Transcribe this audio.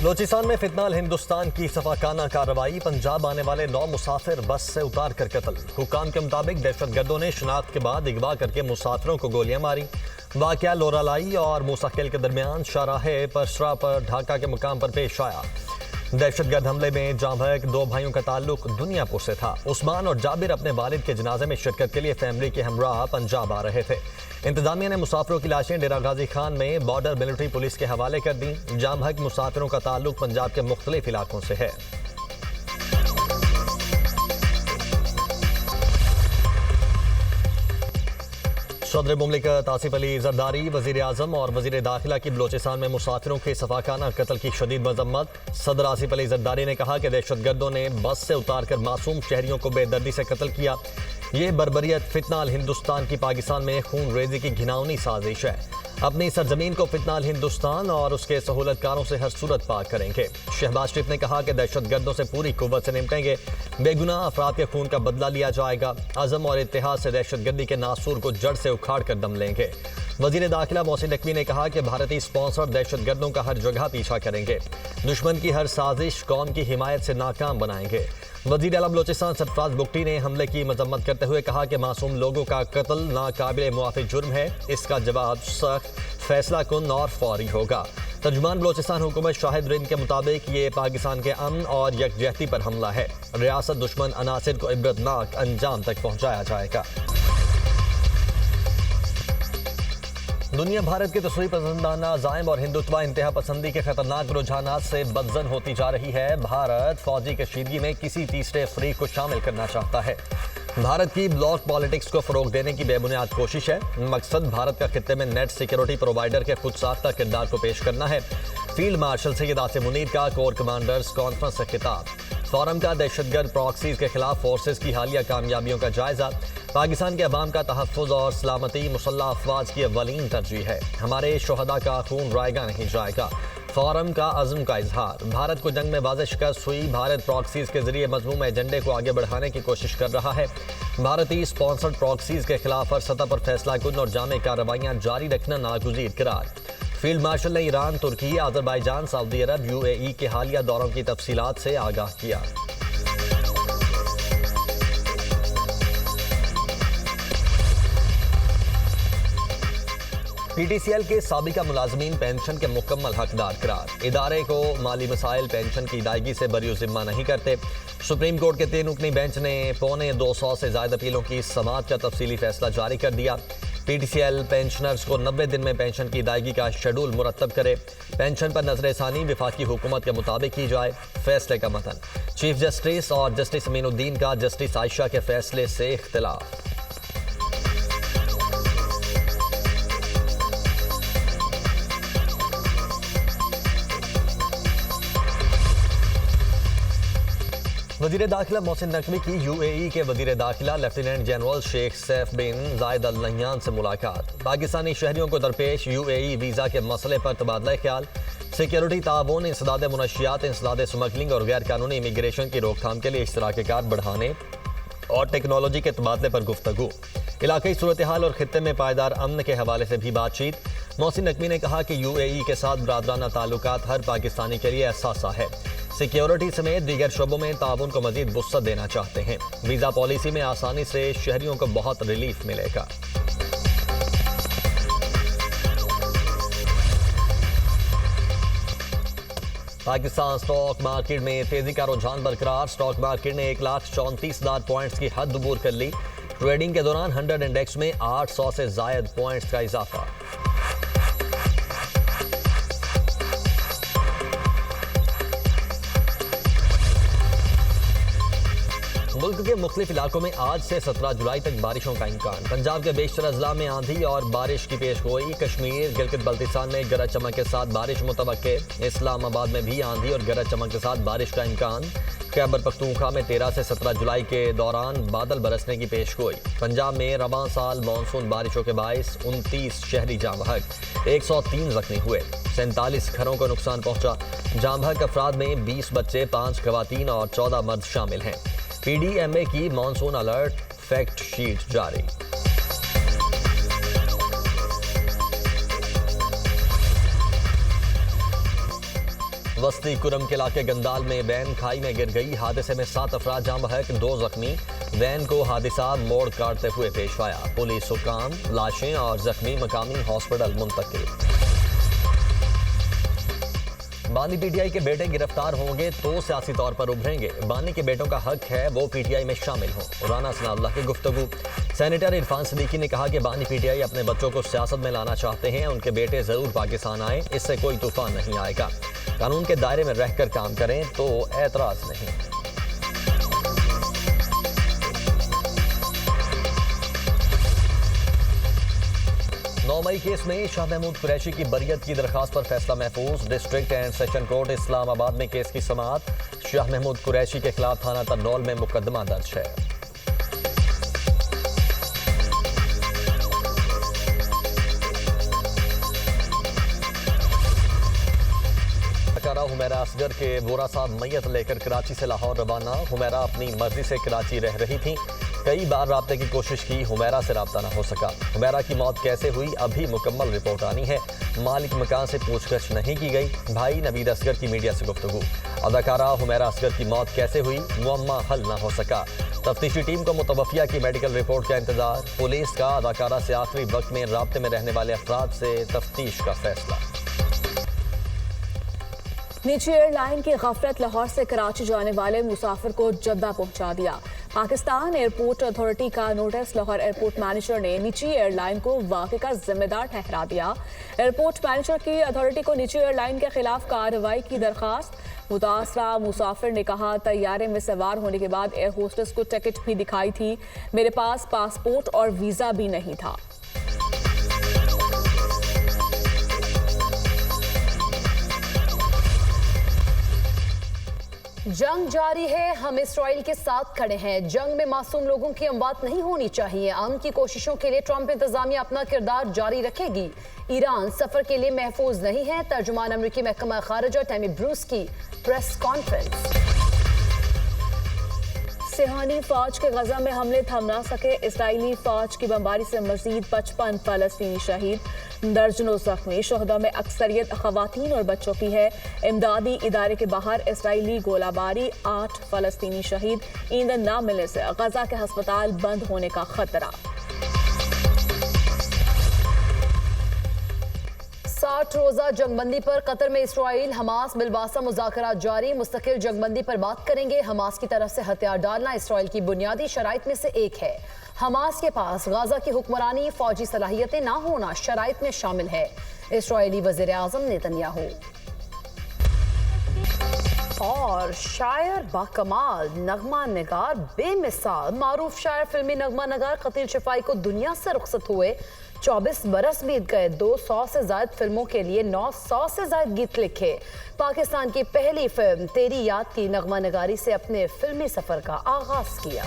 بلوچستان میں فتنہ ہندوستان کی صفاقانہ کارروائی، پنجاب آنے والے 9 مسافر بس سے اتار کر قتل۔ حکام کے مطابق دہشت گردوں نے شناخت کے بعد اغوا کر کے مسافروں کو گولیاں ماری۔ واقعہ لورالائی اور موسیقل کے درمیان شاہراہ پرسرا پر ڈھاکہ کے مقام پر پیش آیا۔ دہشت گرد حملے میں جاں بحق 2 بھائیوں کا تعلق دنیا پور سے تھا۔ عثمان اور جابر اپنے والد کے جنازے میں شرکت کے لیے فیملی کے ہمراہ پنجاب آ رہے تھے۔ انتظامیہ نے مسافروں کی لاشیں ڈیرہ غازی خان میں بارڈر ملٹری پولیس کے حوالے کر دیں۔ جاں بحق مسافروں کا تعلق پنجاب کے مختلف علاقوں سے ہے۔ صدر مملکت آصف علی زرداری، وزیر اعظم اور وزیر داخلہ کی بلوچستان میں مسافروں کے صفاقانہ قتل کی شدید مذمت۔ صدر آصف علی زرداری نے کہا کہ دہشت گردوں نے بس سے اتار کر معصوم شہریوں کو بے دردی سے قتل کیا۔ یہ بربریت فتنہ ہندوستان کی پاکستان میں خون ریزی کی گھناؤنی سازش ہے۔ اپنی سرزمین کو فتنہ ہندوستان اور اس کے سہولت کاروں سے ہر صورت پاک کریں گے۔ شہباز شریف نے کہا کہ دہشت گردوں سے پوری قوت سے نمٹیں گے، بے گناہ افراد کے خون کا بدلہ لیا جائے گا۔ عزم اور اتحاد سے دہشت گردی کے ناسور کو جڑ سے اکھاڑ کر دم لیں گے۔ وزیر داخلہ محسن نقوی نے کہا کہ بھارتی اسپانسر دہشت گردوں کا ہر جگہ پیچھا کریں گے، دشمن کی ہر سازش قوم کی حمایت سے ناکام بنائیں گے۔ وزیر اعلیٰ بلوچستان سرفراز بگٹی نے حملے کی مذمت کرتے ہوئے کہا کہ معصوم لوگوں کا قتل ناقابل معافی جرم ہے، اس کا جواب سخت، فیصلہ کن اور فوری ہوگا۔ ترجمان بلوچستان حکومت شاہد رند کے مطابق یہ پاکستان کے امن اور یکجہتی پر حملہ ہے۔ ریاست دشمن عناصر کو عبرتناک انجام تک پہنچایا جائے گا۔ دنیا بھارت کے تصویر پسندانہ عزائم اور ہندوتوا انتہا پسندی کے خطرناک رجحانات سے بدظن ہوتی جا رہی ہے۔ بھارت فوجی کشیدگی میں کسی تیسرے فریق کو شامل کرنا چاہتا ہے۔ بھارت کی بلاک پالیٹکس کو فروغ دینے کی بے بنیاد کوشش ہے۔ مقصد بھارت کا خطے میں نیٹ سیکیورٹی پرووائیڈر کے خود ساختہ کردار کو پیش کرنا ہے۔ فیلڈ مارشل سید آصف منیر کا کور کمانڈرز کانفرنس سے خطاب۔ فورم کا دہشت گرد پراکسیز کے خلاف فورسز کی حالیہ کامیابیوں کا جائزہ۔ پاکستان کے عوام کا تحفظ اور سلامتی مسلح افواج کی اولین ترجیح ہے۔ ہمارے شہداء کا خون رائے گا نہیں جائے گا۔ فورم کا عزم کا اظہار۔ بھارت کو جنگ میں واضح شکست ہوئی۔ بھارت پراکسیز کے ذریعے مذموم ایجنڈے کو آگے بڑھانے کی کوشش کر رہا ہے۔ بھارتی اسپانسرڈ پراکسیز کے خلاف ہر سطح پر فیصلہ کن اور جامع کارروائیاں جاری رکھنا ناگزیر قرار۔ فیلڈ مارشل نے ایران، ترکی، آذربائیجان، سعودی عرب، UAE کے حالیہ دوروں کی تفصیلات سے آگاہ کیا۔ PTCL کے سابقہ ملازمین پینشن کے مکمل حقدار قرار۔ ادارے کو مالی مسائل پینشن کی ادائیگی سے بری ذمہ نہیں کرتے۔ سپریم کورٹ کے 3 رکنی بینچ نے 250 سے زائد اپیلوں کی سماعت کا تفصیلی فیصلہ جاری کر دیا۔ PTCL پینشنرز کو 90 دن میں پینشن کی ادائیگی کا شیڈول مرتب کرے۔ پینشن پر نظر ثانی وفاقی حکومت کے مطابق کی جائے۔ فیصلے کا متن۔ چیف جسٹس اور جسٹس امین الدین کا جسٹس عائشہ کے فیصلے سے اختلاف۔ وزیر داخلہ محسن نقوی کی UAE کے وزیر داخلہ لیفٹیننٹ جنرل شیخ سیف بن زائد ال نہیان سے ملاقات۔ پاکستانی شہریوں کو درپیش UAE ویزا کے مسئلے پر تبادلہ خیال۔ سیکیورٹی تعاون، انسداد منشیات، انسداد اسمگلنگ اور غیر قانونی امیگریشن کی روک تھام کے لیے اشتراک کار بڑھانے اور ٹیکنالوجی کے تبادلے پر گفتگو۔ علاقائی صورتحال اور خطے میں پائیدار امن کے حوالے سے بھی بات چیت۔ محسن نقوی نے کہا کہ UAE کے ساتھ برادرانہ تعلقات ہر پاکستانی کے لیے احساسہ ہے۔ سیکیورٹی سمیت دیگر شعبوں میں تعاون کو مزید وسعت دینا چاہتے ہیں۔ ویزا پالیسی میں آسانی سے شہریوں کو بہت ریلیف ملے گا۔ پاکستان سٹاک مارکیٹ میں تیزی کا رجحان برقرار۔ سٹاک مارکیٹ نے 1,34,000 پوائنٹس کی حد عبور کر لی۔ ٹریڈنگ کے دوران 100 انڈیکس میں 800 سے زائد پوائنٹس کا اضافہ۔ ملک کے مختلف علاقوں میں آج سے 17 جولائی تک بارشوں کا امکان۔ پنجاب کے بیشتر اضلاع میں آندھی اور بارش کی پیش گوئی۔ کشمیر، گلگت بلتستان میں گرج چمک کے ساتھ بارش متوقع۔ اسلام آباد میں بھی آندھی اور گرج چمک کے ساتھ بارش کا امکان۔ خیبر پختونخوا میں 13 سے 17 جولائی کے دوران بادل برسنے کی پیش گوئی۔ پنجاب میں رواں سال مانسون بارشوں کے باعث 29 شہری جاں بحق، 103 زخمی ہوئے، 47 گھروں کو نقصان پہنچا۔ جاں بحق افراد میں 20 بچے، 5 خواتین اور 14 مرد شامل ہیں۔ PDMA کی مانسون الرٹ فیکٹ شیٹ جاری۔ وسطی کرم کے علاقے گندال میں وین کھائی میں گر گئی، حادثے میں 7 افراد جاں بحق 2 زخمی، وین کو حادثہ موڑ کاٹتے ہوئے پیش آیا، پولیس حکام لاشیں اور زخمی مقامی ہاسپٹل منتقل۔ بانی پی ٹی آئی کے بیٹے گرفتار ہوں گے تو سیاسی طور پر ابھریں گے، بانی کے بیٹوں کا حق ہے وہ پی ٹی آئی میں شامل ہوں، رانا ثناء اللہ کی گفتگو۔ سینیٹر عرفان صدیقی نے کہا کہ بانی پی ٹی آئی اپنے بچوں کو سیاست میں لانا چاہتے ہیں، ان کے بیٹے ضرور پاکستان آئیں، اس سے کوئی طوفان نہیں آئے گا، قانون کے دائرے میں رہ کر کام کریں تو اعتراض نہیں۔ 9 مئی کیس میں شاہ محمود قریشی کی بریت کی درخواست پر فیصلہ محفوظ، ڈسٹرکٹ اینڈ سیشن کورٹ اسلام آباد میں کیس کی سماعت، شاہ محمود قریشی کے خلاف تھانہ ترنول میں مقدمہ درج ہے۔ حمیرہ اصغر کے وورا صاحب میت لے کر کراچی سے لاہور روانہ، حمیرہ اپنی مرضی سے کراچی رہ رہی تھیں، کئی بار رابطے کی کوشش کی، حمیرہ سے رابطہ نہ ہو سکا۔ حمیرہ کی موت کیسے ہوئی ابھی مکمل رپورٹ آنی ہے، مالک مکان سے پوچھ گچھ نہیں کی گئی، بھائی نوید اصغر کی میڈیا سے گفتگو۔ اداکارہ حمیرہ اصغر کی موت کیسے ہوئی، معمہ حل نہ ہو سکا، تفتیشی ٹیم کو متوفیہ کی میڈیکل رپورٹ کا انتظار، پولیس کا اداکارہ سے آخری وقت میں رابطے میں رہنے والے افراد سے تفتیش کا فیصلہ۔ نجی ایئر لائن کی غفلت لاہور سے کراچی جانے والے مسافر کو جدہ پہنچا دیا، پاکستان ایئرپورٹ اتھارٹی کا نوٹس، لاہور ایئرپورٹ مینیجر نے نجی ایئر لائن کو واقعے کا ذمہ دار ٹھہرا دیا، ایئرپورٹ مینیجر کی اتھارٹی کو نجی ایئر لائن کے خلاف کارروائی کی درخواست، متاثرہ مسافر نے کہا طیارے میں سوار ہونے کے بعد ایئر ہوسٹس کو ٹکٹ بھی دکھائی تھی، میرے پاس پاسپورٹ اور ویزا بھی نہیں تھا۔ جنگ جاری ہے، ہم اسرائیل کے ساتھ کھڑے ہیں، جنگ میں معصوم لوگوں کی اموات نہیں ہونی چاہیے، امن کی کوششوں کے لیے ٹرمپ انتظامیہ اپنا کردار جاری رکھے گی، ایران سفر کے لیے محفوظ نہیں ہے، ترجمان امریکی محکمہ خارجہ ٹیمی بروس کی پریس کانفرنس۔ صہیونی فوج کے غزہ میں حملے تھم نہ سکے، اسرائیلی فوج کی بمباری سے مزید 55 فلسطینی شہید، درجنوں زخمی، شہداء میں اکثریت خواتین اور بچوں کی ہے، امدادی ادارے کے باہر اسرائیلی گولہ باری، 8 فلسطینی شہید، ایندھن نہ ملنے سے غزہ کے ہسپتال بند ہونے کا خطرہ۔ 60 روزہ جنگ بندی پر قطر میں اسرائیل حماس بالواسطہ مذاکرات جاری، مستقل جنگ بندی پر بات کریں گے، حماس کی طرف سے ہتھیار ڈالنا اسرائیل کی بنیادی شرائط میں سے ایک ہے، حماس کے پاس غزہ کی حکمرانی فوجی صلاحیتیں نہ ہونا شرائط میں شامل ہے، اسرائیلی وزیر اعظم نیتنیاہو۔ اور شاعر باکمال، نغمہ نگار بے مثال، معروف شاعر فلمی نغمہ نگار قتیل شفائی کو دنیا سے رخصت ہوئے، 24 برس بیت گئے، 200 سے زائد فلموں کے لیے 900 سے زائد گیت لکھے، پاکستان کی پہلی فلم تیری یاد کی نغمہ نگاری سے اپنے فلمی سفر کا آغاز کیا۔